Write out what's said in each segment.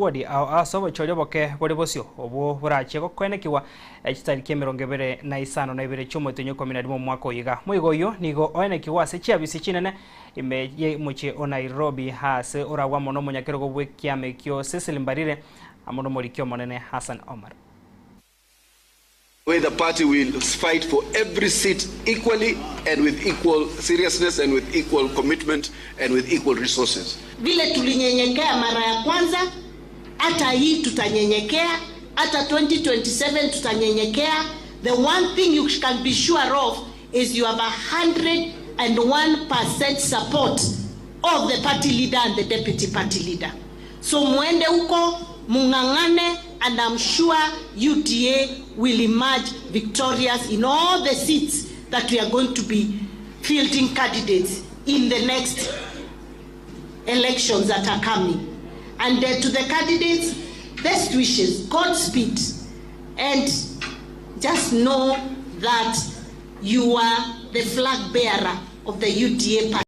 wodi aso chole boke bodi bosio obo burache gokwenekiwa echitariki 25 chumo tenyo komina dimo mwaka oyiga muigo yo nigo oenekiwa se chiabisi chinene ime muche o Nairobi hase orawa mono monyakero gobwe kiame kyo Cecil Mbarire amono morikyo monene Hassan Omar. Where the party will fight for every seat equally and with equal seriousness and with equal commitment and with equal resources. Vile tulinyenyekea mara ya kwanza, hata hii tutanyenyekea, hata 2027 tutanyenyekea. The one thing you can be sure of is you have 101% support of the party leader and the deputy party leader. So muende huko, mungangane, and I'm sure UDA will emerge victorious in all the seats that we are going to be fielding candidates in the next elections that are coming. And to the candidates, best wishes, Godspeed, and just know that you are the flag bearer of the UDA party.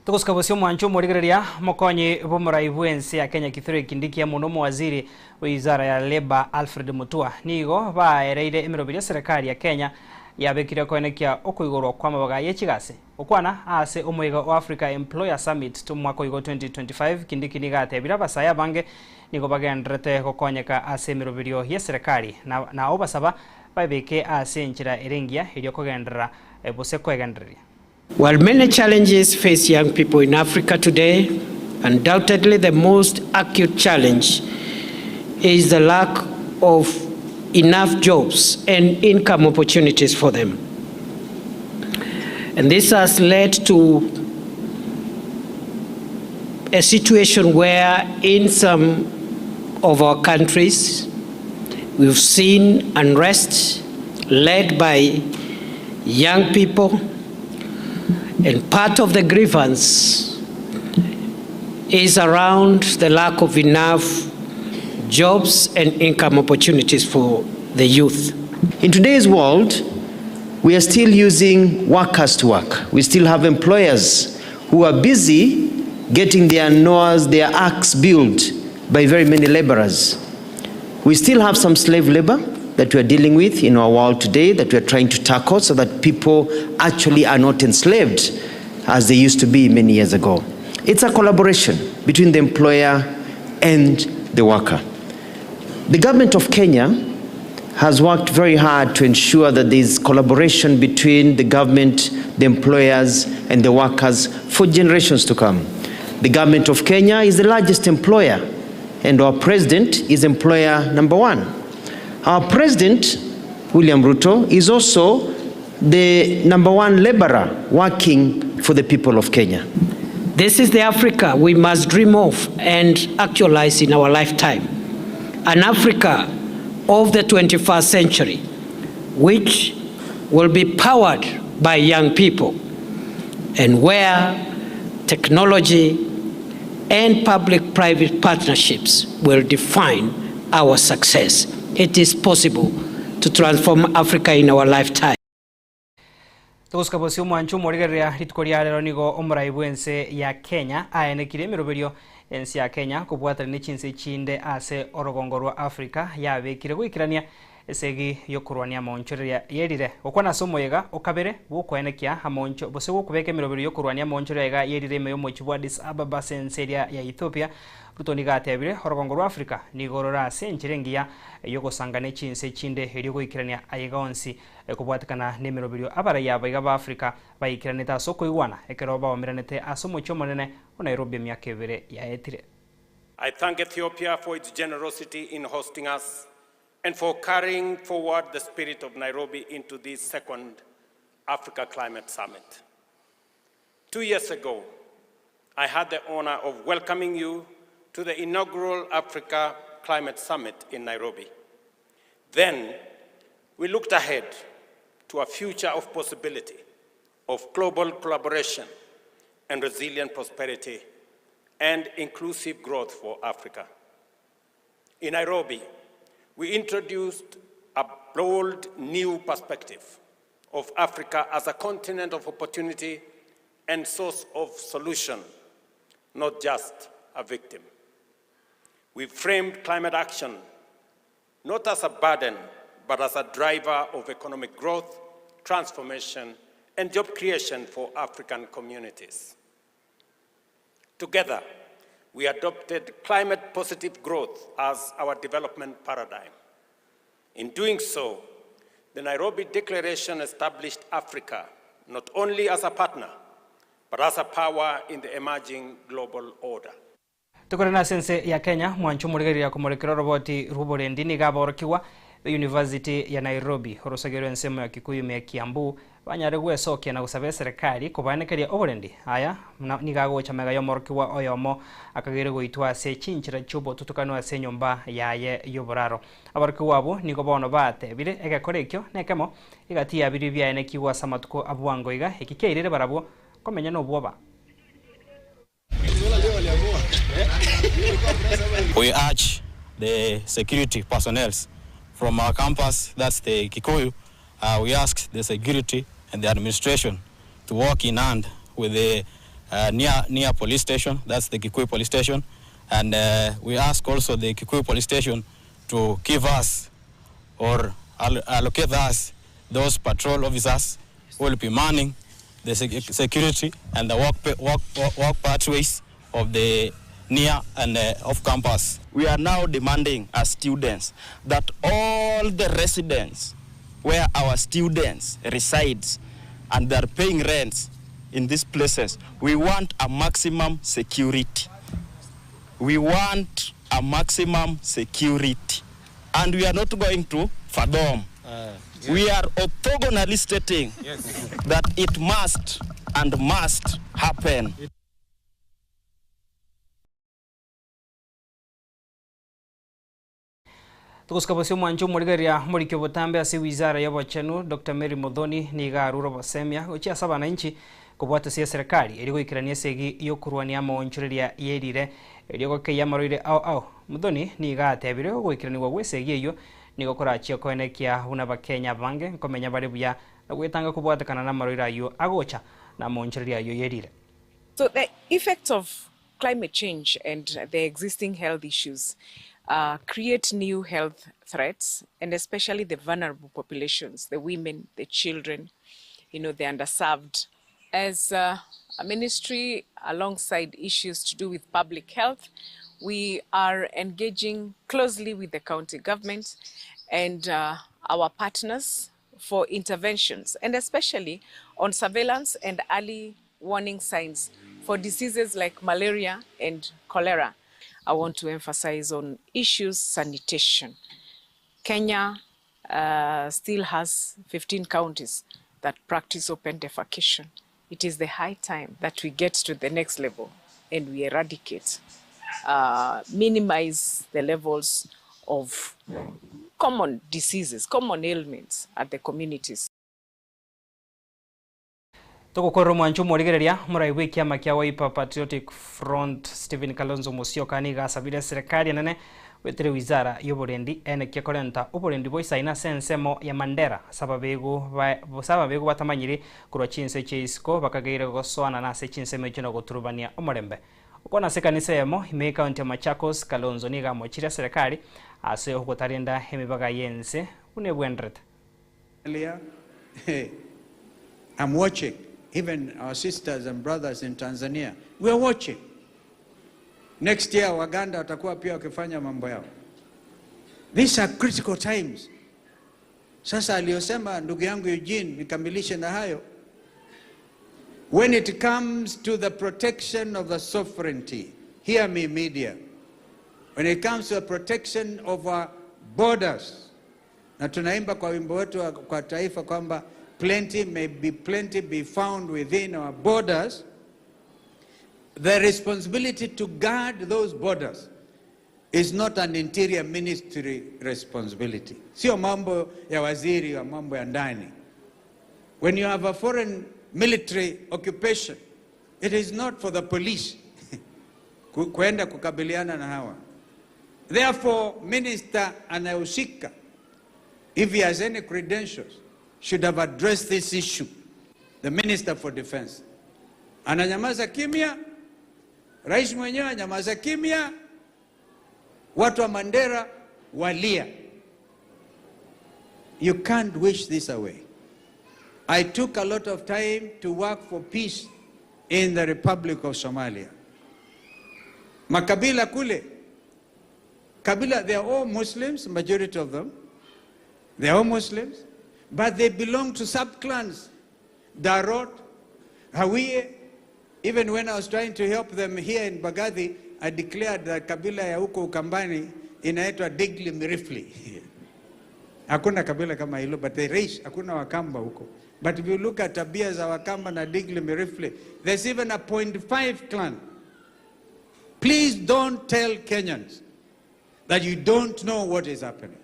Tukuska bosio mwancho morigereria mokonye Amayia Ensa Kenya Kithure Kindiki muno waziri wizara ya Labor Alfred Mutua nigo baereire emirobiri serikali ya Kenya yabekire koenekia okuigorwa kwa mabaga yechigase okwana ase omwega wa Africa Employer Summit tumwako igo 2025 Kindiki nigatebira basaya bange nigo bagendrete gokonyeka ase emirobiri ya serikali na obasaba babeke ase nchira erengia iri kogendera bose kwegenderia. While many challenges face young people in Africa today, undoubtedly the most acute challenge is the lack of enough jobs and income opportunities for them. And this has led to a situation where in some of our countries we've seen unrest led by young people. And part of the grievance is around the lack of enough jobs and income opportunities for the youth. In today's world, we are still using workers to work. We still have employers who are busy getting their noahs, their arks built by very many laborers. We still have some slave labor that we are dealing with in our world today, that we are trying to tackle so that people actually are not enslaved as they used to be many years ago. It's a collaboration between the employer and the worker. The government of Kenya has worked very hard to ensure that there is collaboration between the government, the employers, and the workers for generations to come. The government of Kenya is the largest employer, and our president is employer number one. Our president, William Ruto, is also the number one laborer working for the people of Kenya. This is the Africa we must dream of and actualize in our lifetime. An Africa of the 21st century, which will be powered by young people and where technology and public-private partnerships will define our success. It is possible to transform Africa in our lifetime. Tukuska bosio mwancho morigereria ritukoria rero nigo Amayia Ensa ya Kenya aenekire miroberio ensi ya Kenya kubwatira ni chinse chinde ase orogongo rwa Africa yabekire gwikirania esegi yokurwania monchoreria yerire okwana somoyega okabere gukwenekia amoncho bose gukubeka miroberio yokurwania monchoreria yerire meyo mochibwa Addis Ababa senseria ya Ethiopia Rutoni gatebire orogongo rwa Africa nigorora ase nchirengia yogosangane chinse chinde eri gwikirania ayigonsi kubwatikana nemiroberio abaraya baiga ba Africa bayikiranita soko igwana ekeroba omiranete asomocho monene o Nairobi myaka ebere ya etire. I thank Ethiopia for its generosity in hosting us and for carrying forward the spirit of Nairobi into this second Africa Climate Summit. 2 years ago, I had the honor of welcoming you to the inaugural Africa Climate Summit in Nairobi. Then, we looked ahead to a future of possibility, of global collaboration and resilient prosperity and inclusive growth for Africa. In Nairobi, we introduced a bold new perspective of Africa as a continent of opportunity and source of solution, not just a victim. We framed climate action not as a burden, but as a driver of economic growth, transformation, and job creation for African communities. Together, we adopted climate-positive growth as our development paradigm. In doing so, the Nairobi Declaration established Africa not only as a partner, but as a power in the emerging global order. Tukorana sense ya Kenya Mwanchu Mogere ya kumulekera roboti ruborendi ni gaborokiwa University ya Nairobi horosagero ensemo ya Kikuyu me Kiambu banyaregwe soke na gusabe serikali kubanekeria oborendi aya ni gagocha mega yomorokiwa oyomo akagere goitwa se chinchira chubo tutukano ase nyomba yaye yoboraro aborokiwa abo nigo bono bate bire egakorekyo nekemo igatia biri bya ene kiwa samatuko abwango iga ikikeirire barabo komenya no bwoba. We urge the security personnel from our campus, that's the Kikuyu, we ask the security and the administration to work in hand with the near police station, that's the Kikuyu police station, and we ask also the Kikuyu police station to give us or allocate us those patrol officers who will be manning the security and the walk pathways of the near and off campus. We are now demanding as students that all the residents where our students reside and they are paying rents in these places, we want a maximum security. We want a maximum security. And we are not going to fathom. Yes. We are orthogonally stating that it must and must happen. Tukuskabasi Mwanchu Mogere ya murikyo botambe ase wizara y'abachenu Dr. Mary Modhoni ni garuro bosemia uchi asaba na inchi kubwata sia serikali eri goikirania segi yo kurwania monchureria yerire eri goke yamarire au Modhoni ni gatebire goikiraniwa gwesegi eyo ni gokora chio koenekia huna bakenya bange komenya bari buya gwetanga kubwata kana na marira yo agocha na monchureria yo yerire. So the effects of climate change and the existing health issues create new health threats, and especially the vulnerable populations, the women, the children, the underserved. As a ministry, alongside issues to do with public health, we are engaging closely with the county government and our partners for interventions, and especially on surveillance and early warning signs for diseases like malaria and cholera. I want to emphasize on issues sanitation. Kenya still has 15 counties that practice open defecation. It is the high time that we get to the next level and we eradicate, minimize the levels of common diseases, common ailments at the communities. Tokokoro Mwanchu Mogere muraiwe kiama kia Wiper Patriotic Front Stephen Kalonzo Musyoka ni gasabire serikali nene wetere wizara y'oborendi ene kyakorenta oborendi boisaina sensemo ya Mandera sababego batamanyiri kurwa chinse cheisiko bakageire goswana na se chinsemo kino goturubania omorembe ukona se kanisa yemo ime county ya Machakos. Kalonzo ni gamochira serikali ase ogotarinda hemibaga yense unebwendrete. I'm watching. Even our sisters and brothers in Tanzania, we are watching. Next year, Waganda watakuwa pia wakifanya mambo yao. These are critical times. Sasa aliyosema ndugu yangu Eugene, nikamilishe na hayo. When it comes to the protection of the sovereignty, hear me media. When it comes to the protection of our borders, na tunaimba kwa wimbo wetu kwa taifa kwamba plenty be found within our borders. The responsibility to guard those borders is not an interior ministry responsibility. Sio mambo ya waziri wa mambo ya ndani. When you have a foreign military occupation, it is not for the police kuenda kukabiliana na hawa. Therefore, minister anayehusika, if he has any credentials, should have addressed this issue. The Minister for Defense. Ananyamaza kimya, rais mwenyewe anyamaza kimya, watu wa Mandera walia. You can't wish this away. I took a lot of time to work for peace in the Republic of Somalia. Makabila kule, Kabila, they are all Muslims, majority of them. They are all Muslims, but they belong to sub-clans. Darod, Hawiye. Even when I was trying to help them here in Bagadi, I declared that Kabila ya huko Ukambani inaitwa Digli Mirifli. Hakuna kabila kama hilo, but they race, hakuna Wakamba huko. But if you look at tabia za Wakamba na Digli Mirifli, there's even a 0.5 clan. Please don't tell Kenyans that you don't know what is happening.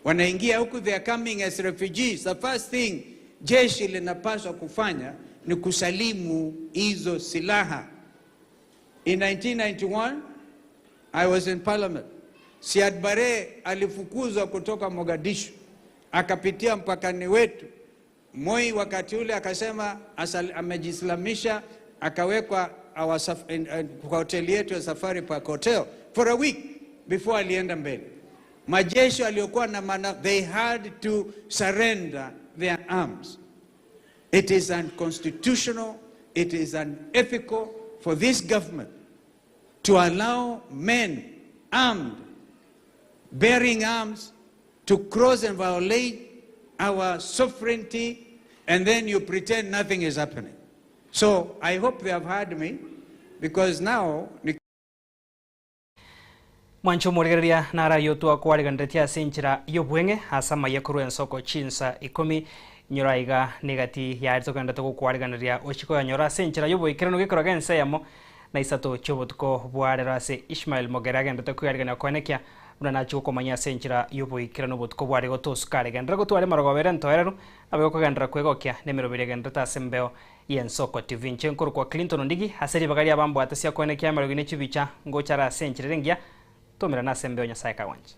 Wanaingia huku, they are coming as refugees. The first thing jeshi linapaswa kufanya ni kusalimu hizo silaha. In 1991, I was in parliament. Siad Barre alifukuzwa kutoka Mogadishu, akapitia mpakani wetu. Moi wakati ule akasema amejislamisha, akawekwa kwa hoteli yetu ya Safari Park Hotel for a week before alienda mbele. Majeshi waliokuwa na they had to surrender their arms. It is unconstitutional, it is unethical for this government to allow men armed, bearing arms, to cross and violate our sovereignty, and then you pretend nothing is happening. So I hope they have heard me, because now Mwancho Mogere nara yotua kwarigandetia senchira yobwenge hasa mayekuru ensoko chinsa 10 nyoraiga negati ya tokanda to kwariganderia ochiko ya nyora senchira yoboikirano gikoroga Ensa Eyemo na isato chobotuko bwarerase Ishmael Mogere agenda to kwariganira konekia una chuko komanya senchira yoboikirano botuko bware gotoskare gendra gotware marogobere ntoereru abego kugandra kwegokia nemero biregenda tasembeo yensoko TV nchenkuru kwa Clinton ndigi haseri bagari abambo atasia konekia marogine chibicha ngochara senchira rengia tomera nasembeo nyasaye kawanje.